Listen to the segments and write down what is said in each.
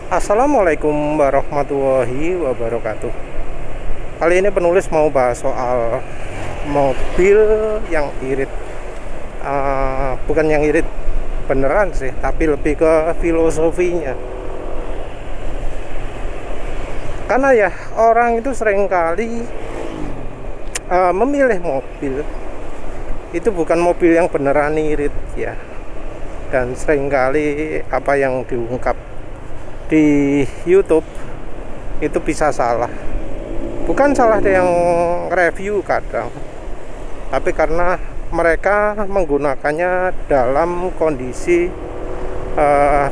Assalamualaikum warahmatullahi wabarakatuh. Kali ini penulis mau bahas soal mobil yang irit. Bukan yang irit beneran sih, tapi lebih ke filosofinya. Karena ya orang itu seringkali memilih mobil itu bukan mobil yang beneran irit ya. Dan seringkali apa yang diungkap di YouTube itu bisa salah. Bukan salah yang review kadang, tapi karena mereka menggunakannya dalam kondisi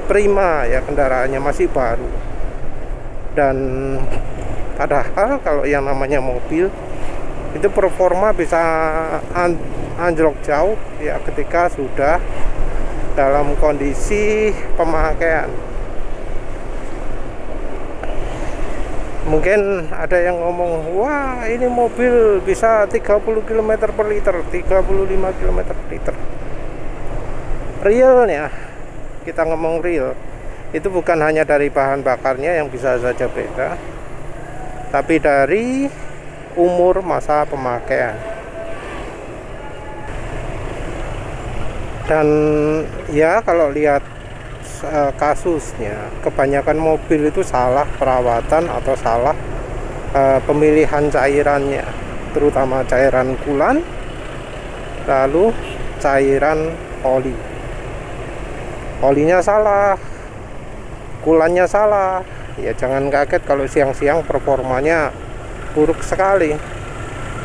prima ya, kendaraannya masih baru. Dan padahal kalau yang namanya mobil itu performa bisa anjlok jauh ya ketika sudah dalam kondisi pemakaian. Mungkin ada yang ngomong, wah ini mobil bisa 30 km per liter, 35 km per liter. Realnya, kita ngomong real, itu bukan hanya dari bahan bakarnya yang bisa saja beda, tapi dari umur masa pemakaian. Dan ya kalau lihat kasusnya, kebanyakan mobil itu salah perawatan atau salah pemilihan cairannya, terutama cairan kulan, lalu cairan oli. Olinya salah, kulannya salah. Ya jangan kaget kalau siang-siang performanya buruk sekali.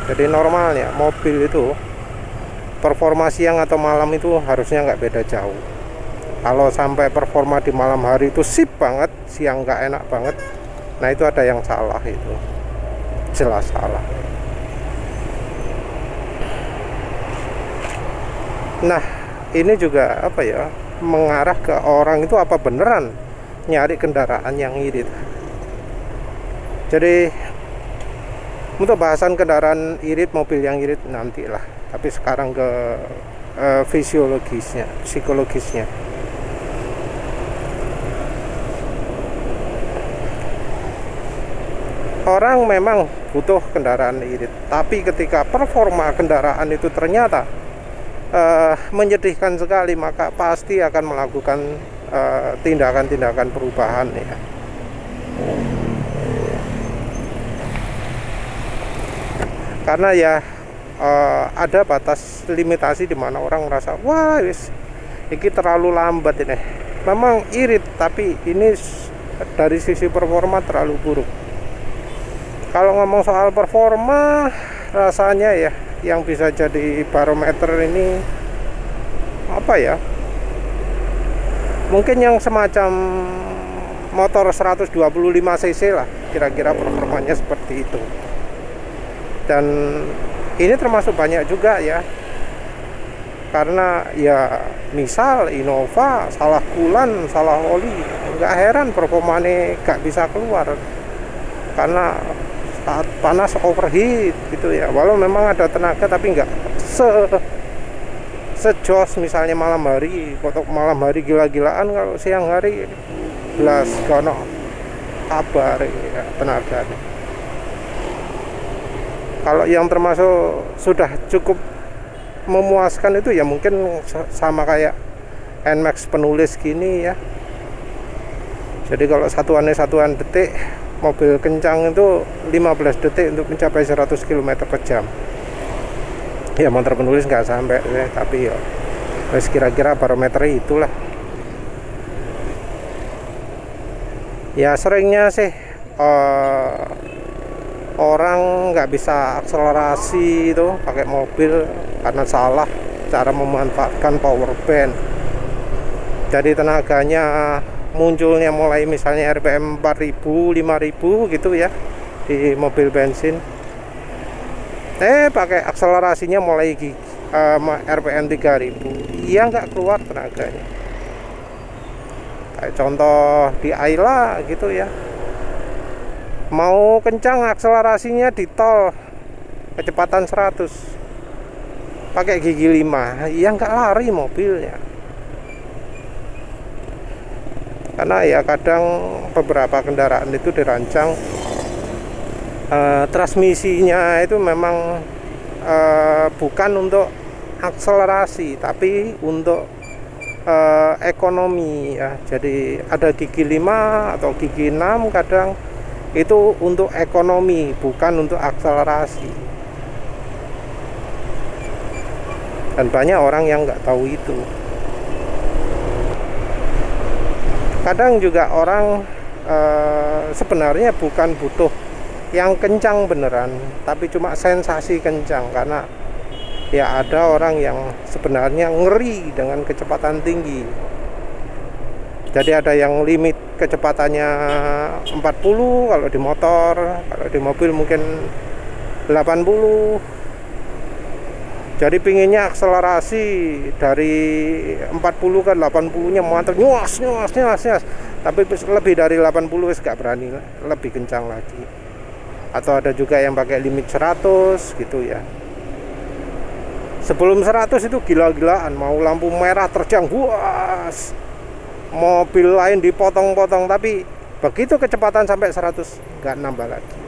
Jadi normalnya mobil itu performa siang atau malam itu harusnya nggak beda jauh. Kalau sampai performa di malam hari itu sip banget, siang nggak enak banget, nah itu ada yang salah, itu jelas salah. Nah ini juga apa ya, mengarah ke orang itu apa beneran nyari kendaraan yang irit. Jadi untuk bahasan kendaraan irit, mobil yang irit nantilah, tapi sekarang ke fisiologisnya, psikologisnya. Orang memang butuh kendaraan irit, tapi ketika performa kendaraan itu ternyata menyedihkan sekali, maka pasti akan melakukan tindakan-tindakan perubahan ya. Karena ya ada batas limitasi di mana orang merasa, wah wis ini terlalu lambat ini. Memang irit, tapi ini dari sisi performa terlalu buruk. Kalau ngomong soal performa, rasanya ya yang bisa jadi barometer ini apa ya, mungkin yang semacam motor 125 cc lah, kira-kira performanya seperti itu. Dan ini termasuk banyak juga ya, karena ya misal Innova salah kulan, salah oli, nggak heran performanya nggak bisa keluar karena saat panas overheat gitu ya. Walau memang ada tenaga, tapi nggak sejos misalnya malam hari. Untuk malam hari gila-gilaan, kalau siang hari belas kono kabar ya, tenaga. Kalau yang termasuk sudah cukup memuaskan itu ya mungkin sama kayak NMAX penulis gini ya. Jadi kalau satuannya satuan detik, mobil kencang itu 15 detik untuk mencapai 100 km per jam. Ya motor penulis nggak sampai ya, tapi ya kira-kira barometer itulah. Ya seringnya sih orang nggak bisa akselerasi itu pakai mobil karena salah cara memanfaatkan power band. Jadi tenaganya munculnya mulai misalnya RPM 4000, 5000 gitu ya di mobil bensin. Pakai akselerasinya mulai RPM 3000. Iya nggak keluar tenaganya. Kayak contoh di Ayla gitu ya. Mau kencang akselerasinya di tol kecepatan 100. Pakai gigi 5. Iya nggak lari mobilnya. Karena ya kadang beberapa kendaraan itu dirancang transmisinya itu memang bukan untuk akselerasi, tapi untuk ekonomi ya. Jadi ada gigi 5 atau gigi 6 kadang itu untuk ekonomi, bukan untuk akselerasi. Dan banyak orang yang nggak tahu itu. Kadang juga orang sebenarnya bukan butuh yang kencang beneran, tapi cuma sensasi kencang. Karena ya ada orang yang sebenarnya ngeri dengan kecepatan tinggi. Jadi ada yang limit kecepatannya 40 kalau di motor, kalau di mobil mungkin 80. Jadi pinginnya akselerasi dari 40 ke 80-nya mantap, nyos. Tapi lebih dari 80 wis gak berani, lebih kencang lagi. Atau ada juga yang pakai limit 100 gitu ya. Sebelum 100 itu gila-gilaan, mau lampu merah terjang, buas. Mobil lain dipotong-potong, tapi begitu kecepatan sampai 100 gak nambah lagi.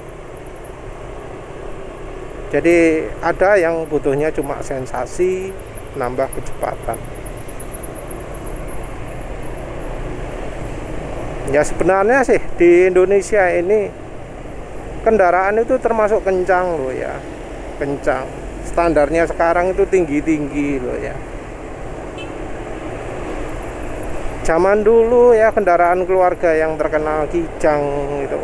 Jadi ada yang butuhnya cuma sensasi, nambah kecepatan. Ya sebenarnya sih di Indonesia ini kendaraan itu termasuk kencang loh ya. Kencang. Standarnya sekarang itu tinggi-tinggi loh ya. Zaman dulu ya kendaraan keluarga yang terkenal Kijang itu,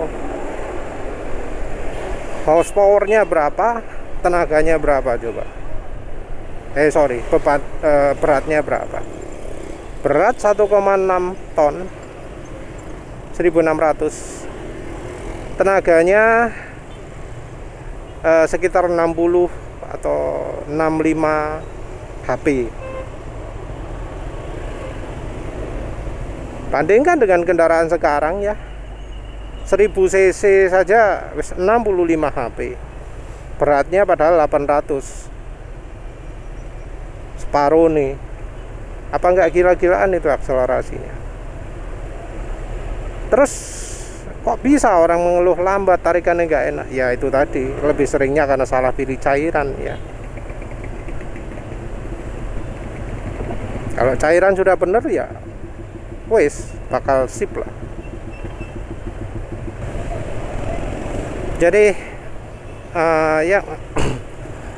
horsepower-nya berapa? Tenaganya berapa coba? Beratnya berapa? Berat 1,6 ton, 1600. Tenaganya sekitar 60 atau 65 HP. Bandingkan dengan kendaraan sekarang ya, 1000 cc saja 65 HP. Beratnya padahal 800. Separuh nih. Apa enggak gila-gilaan itu akselerasinya? Terus kok bisa orang mengeluh lambat, tarikannya enggak enak? Ya itu tadi, lebih seringnya karena salah pilih cairan ya. Kalau cairan sudah bener ya wes bakal sip lah. Jadi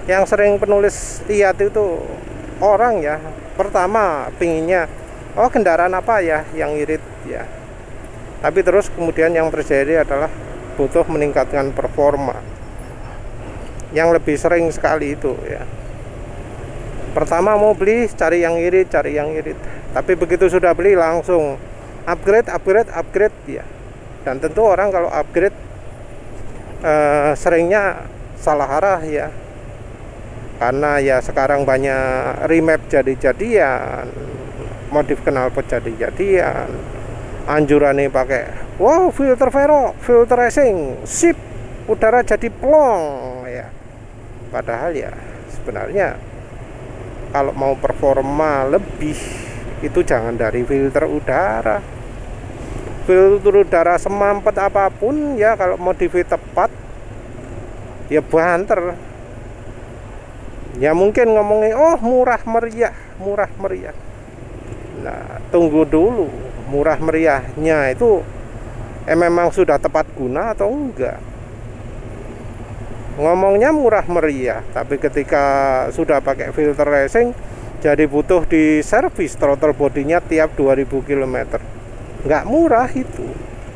yang sering penulis lihat itu orang ya, pertama pinginnya kendaraan apa ya yang irit ya, tapi terus kemudian yang terjadi adalah butuh meningkatkan performa. Yang lebih sering sekali itu ya, pertama mau beli cari yang irit, tapi begitu sudah beli langsung upgrade ya. Dan tentu orang kalau upgrade seringnya salah arah ya, karena ya sekarang banyak remap jadi-jadian, modif knalpot jadi-jadian, anjurannya pakai filter Vero, filter racing, sip, udara jadi plong ya. Padahal ya sebenarnya kalau mau performa lebih itu jangan dari filter udara. Filter udara semampet apapun ya, kalau modif tepat ya banter. Ya mungkin ngomongin murah meriah. Nah tunggu dulu, murah meriahnya itu memang sudah tepat guna atau enggak? Ngomongnya murah meriah, tapi ketika sudah pakai filter racing jadi butuh di servis throttle bodinya tiap 2000 km. Nggak murah itu,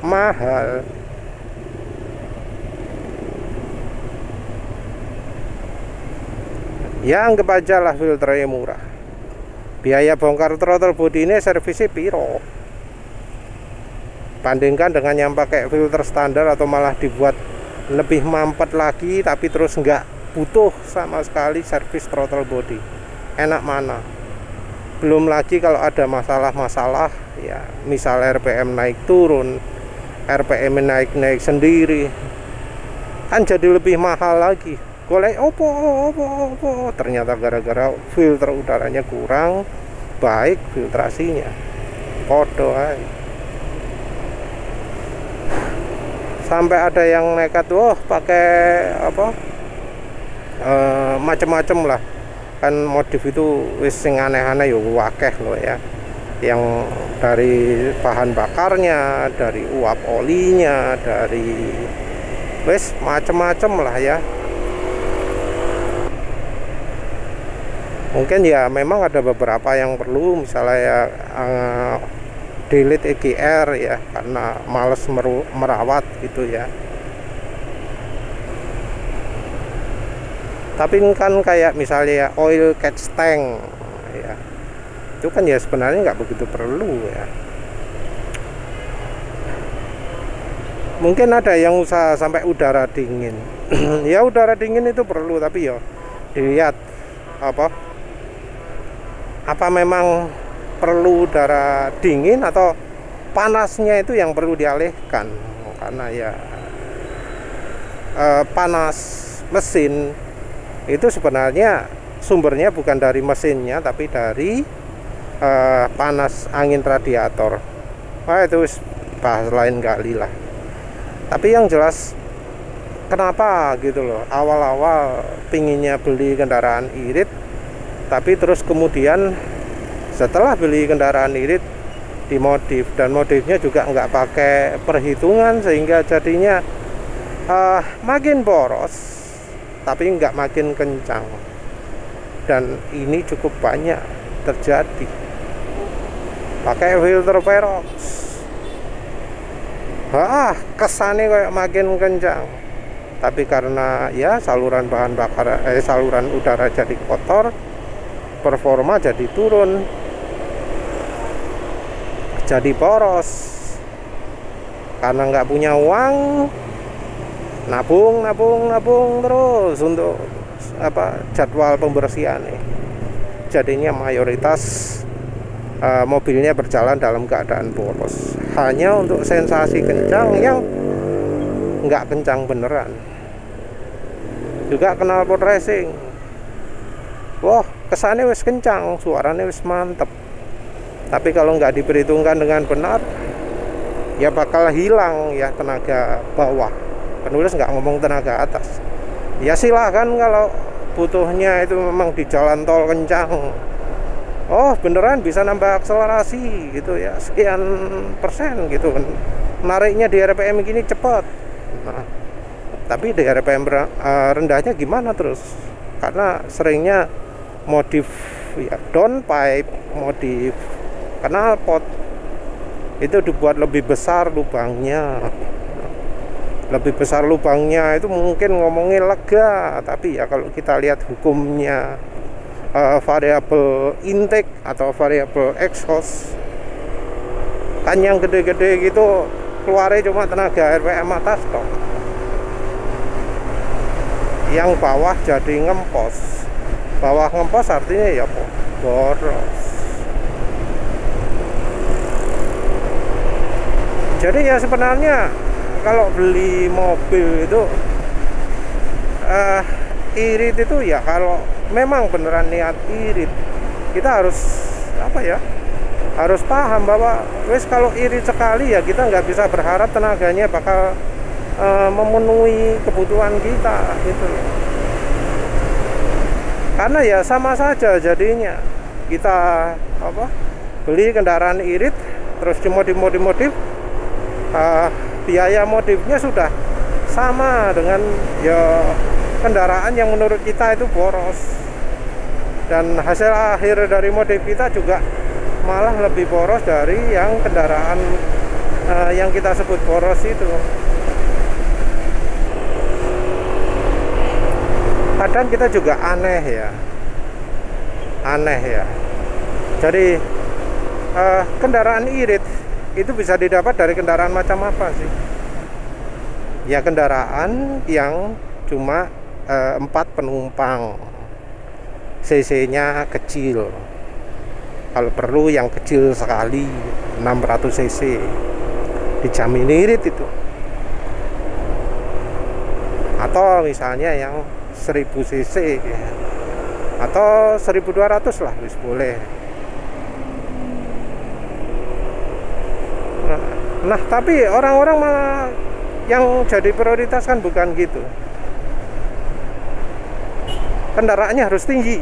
mahal. Ya anggap aja lah filternya murah. Biaya bongkar throttle body ini servisnya piro? Bandingkan dengan yang pakai filter standar atau malah dibuat lebih mampet lagi, tapi terus nggak butuh sama sekali servis throttle body. Enak mana? Belum lagi kalau ada masalah-masalah ya, misal RPM naik turun, RPM naik sendiri, kan jadi lebih mahal lagi. Golek opo ternyata gara-gara filter udaranya kurang baik, filtrasinya podo aja. Sampai ada yang nekat pakai apa macem-macem lah, kan modif itu wis sing aneh-aneh ya wakeh loh ya, yang dari bahan bakarnya, dari uap olinya, dari wis macem-macem lah ya. Mungkin ya memang ada beberapa yang perlu, misalnya ya delete EGR ya, karena males merawat gitu ya. Tapi kan kayak misalnya oil catch tank ya, itu kan ya sebenarnya nggak begitu perlu ya. Mungkin ada yang usaha sampai udara dingin. Ya udara dingin itu perlu, tapi ya dilihat apa memang perlu udara dingin atau panasnya itu yang perlu dialihkan. Karena ya panas mesin itu sebenarnya sumbernya bukan dari mesinnya, tapi dari panas angin radiator. Itu bahas lain kali lah. Tapi yang jelas kenapa gitu loh, awal-awal pinginnya beli kendaraan irit, tapi terus kemudian setelah beli kendaraan irit dimodif, dan modifnya juga nggak pakai perhitungan, sehingga jadinya makin boros tapi nggak makin kencang. Dan ini cukup banyak terjadi. Pakai filter Perox, kesannya kayak makin kencang, tapi karena ya saluran bahan bakar saluran udara jadi kotor, performa jadi turun, jadi boros. Karena nggak punya uang, nabung terus untuk jadwal pembersihan nih. Jadinya mayoritas mobilnya berjalan dalam keadaan boros, hanya untuk sensasi kencang yang nggak kencang beneran. Juga knalpot racing, kesannya wis kencang, suaranya wis mantep, tapi kalau nggak diperhitungkan dengan benar ya bakal hilang ya tenaga bawah. Penulis nggak ngomong tenaga atas. Ya silahkan kalau butuhnya itu memang di jalan tol kencang, beneran bisa nambah akselerasi gitu ya, sekian persen gitu kan, nariknya di RPM gini cepat. Nah, tapi di RPM rendahnya gimana terus? Karena seringnya modif ya downpipe, modif knalpot itu dibuat lebih besar lubangnya. Lebih besar lubangnya itu mungkin ngomongin lega, tapi ya kalau kita lihat hukumnya variabel intake atau variabel exhaust, kan yang gede-gede gitu keluarnya cuma tenaga RPM atas toh, yang bawah jadi ngempos. Bawah ngempos artinya ya boros. Jadi ya sebenarnya kalau beli mobil itu irit itu ya, kalau memang beneran niat irit, kita harus harus paham bahwa kalau irit sekali ya kita nggak bisa berharap tenaganya bakal memenuhi kebutuhan kita gitu. Karena ya sama saja jadinya kita beli kendaraan irit terus dimodif, biaya modifnya sudah sama dengan ya kendaraan yang menurut kita itu boros, dan hasil akhir dari modif kita juga malah lebih boros dari yang kendaraan yang kita sebut boros itu. Kadang kita juga aneh ya. Jadi kendaraan irit itu bisa didapat dari kendaraan macam apa sih? Ya kendaraan yang cuma 4 penumpang, cc-nya kecil, kalau perlu yang kecil sekali 600 cc, dijamin irit itu. Atau misalnya yang 1000 cc ya, atau 1200 lah wis boleh. Nah tapi orang-orang malah Yang jadi prioritas kan bukan gitu. Kendaraannya harus tinggi,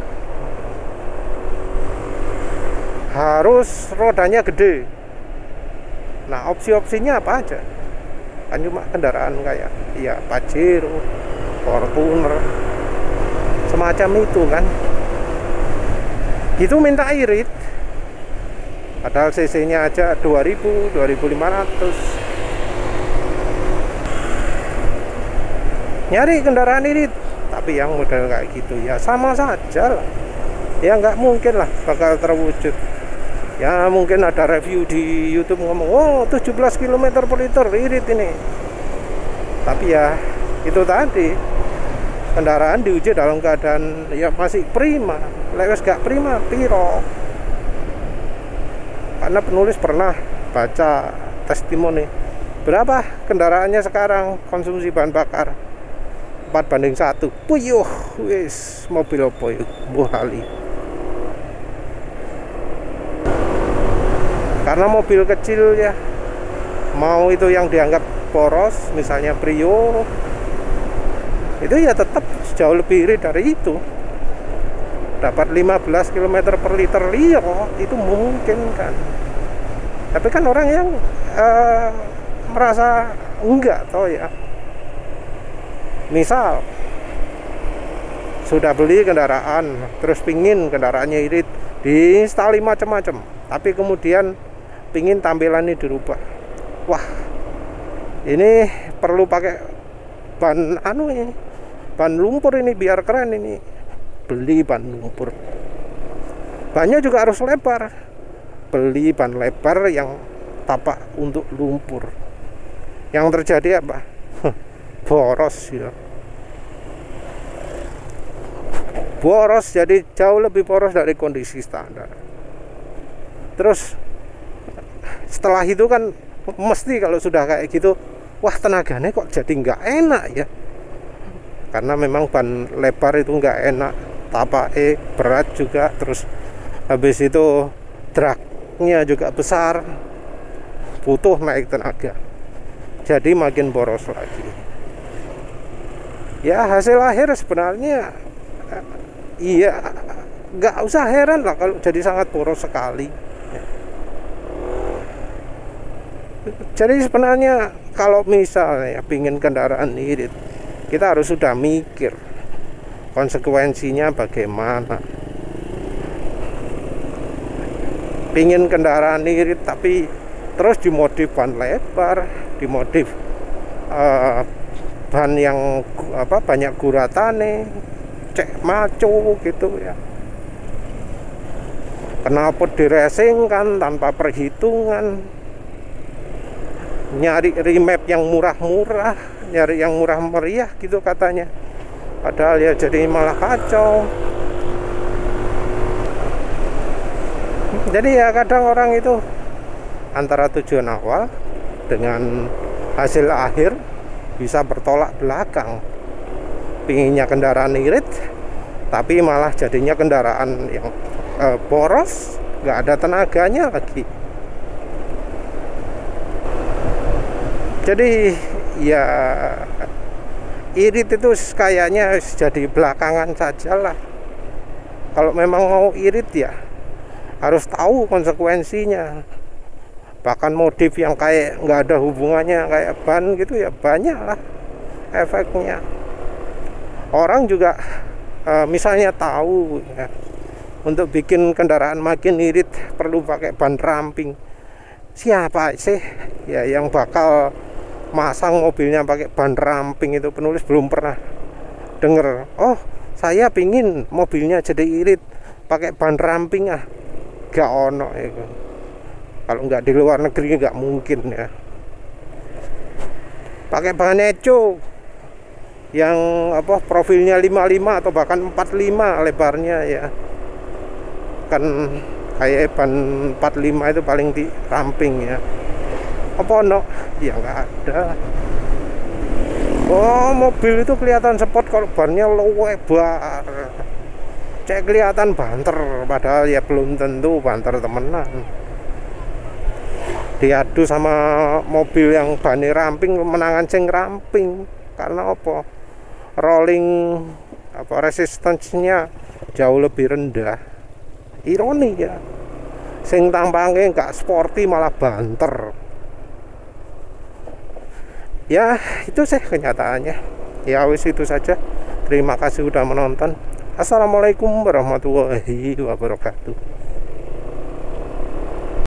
harus rodanya gede. Nah, opsi-opsinya apa aja? Kan cuma kendaraan kayak ya Pajero, Fortuner, semacam itu kan. Gitu minta irit, padahal cc-nya aja 2000, 2500. Nyari kendaraan irit tapi yang model kayak gitu ya sama saja lah. Ya nggak mungkin lah bakal terwujud. Ya mungkin ada review di YouTube ngomong, oh 17 km per liter irit ini. Tapi ya itu tadi, kendaraan diuji dalam keadaan ya masih prima. Lewes gak prima, piro. Karena penulis pernah baca testimoni, berapa kendaraannya sekarang konsumsi bahan bakar 4:1. Puyuh, wis mobil apa yuk, mbuh lali. Karena mobil kecil ya, mau itu yang dianggap poros, misalnya Brio, itu ya tetap jauh lebih irit dari itu. Dapat 15 km per liter itu mungkin kan. Tapi kan orang yang merasa enggak toh ya. Misal sudah beli kendaraan, terus pingin kendaraannya irit, diinstal macam-macam, tapi kemudian pingin tampilannya dirubah. Wah, ini perlu pakai ban ini, ban lumpur ini biar keren ini. Beli ban lumpur, bannya juga harus lebar. Beli ban lebar yang tapak untuk lumpur. Yang terjadi apa? Boros ya. Boros, jadi jauh lebih boros dari kondisi standar. Terus setelah itu kan mesti kalau sudah kayak gitu, wah tenaganya kok jadi nggak enak ya. Karena memang ban lebar itu nggak enak, tapake berat juga, terus habis itu dragnya juga besar, butuh naik tenaga, jadi makin boros lagi. Ya hasil akhir sebenarnya iya nggak usah heran lah kalau jadi sangat boros sekali. Jadi sebenarnya kalau misalnya pingin kendaraan irit, kita harus sudah mikir konsekuensinya bagaimana. Pingin kendaraan irit tapi terus dimodif ban lebar, dimodif ban yang banyak guratane, cek maco gitu ya. Kenapa diresingkan tanpa perhitungan? Nyari remap yang murah-murah, nyari yang murah meriah gitu katanya, padahal ya jadi malah kacau. Jadi ya kadang orang itu antara tujuan awal dengan hasil akhir bisa bertolak belakang. Pinginnya kendaraan irit tapi malah jadinya kendaraan yang boros, nggak ada tenaganya lagi. Jadi ya irit itu kayaknya jadi belakangan sajalah. Kalau memang mau irit ya harus tahu konsekuensinya. Bahkan modif yang kayak nggak ada hubungannya kayak ban gitu ya banyak lah efeknya. Orang juga misalnya tahu ya, untuk bikin kendaraan makin irit perlu pakai ban ramping. Siapa sih ya yang bakal masang mobilnya pakai ban ramping? Itu penulis belum pernah denger. Oh, saya pingin mobilnya jadi irit pakai ban ramping, gak ono itu. Kalau nggak di luar negeri nggak mungkin ya. Pakai ban eco yang profilnya 55 atau bahkan 45 lebarnya ya. Kan kayak ban 45 itu paling di ramping ya. Apa no? Ya nggak ada. Oh, mobil itu kelihatan sport kalau bannya lebar. Cek kelihatan banter, padahal ya belum tentu banter temenan. diadu sama mobil yang bani ramping, menangan sing ramping. Karena apa? Rolling resistance-nya jauh lebih rendah. Ironi ya, sing tampangnya nggak sporty malah banter. Ya itu sih kenyataannya. Ya wis itu saja. Terima kasih sudah menonton. Assalamualaikum warahmatullahi wabarakatuh.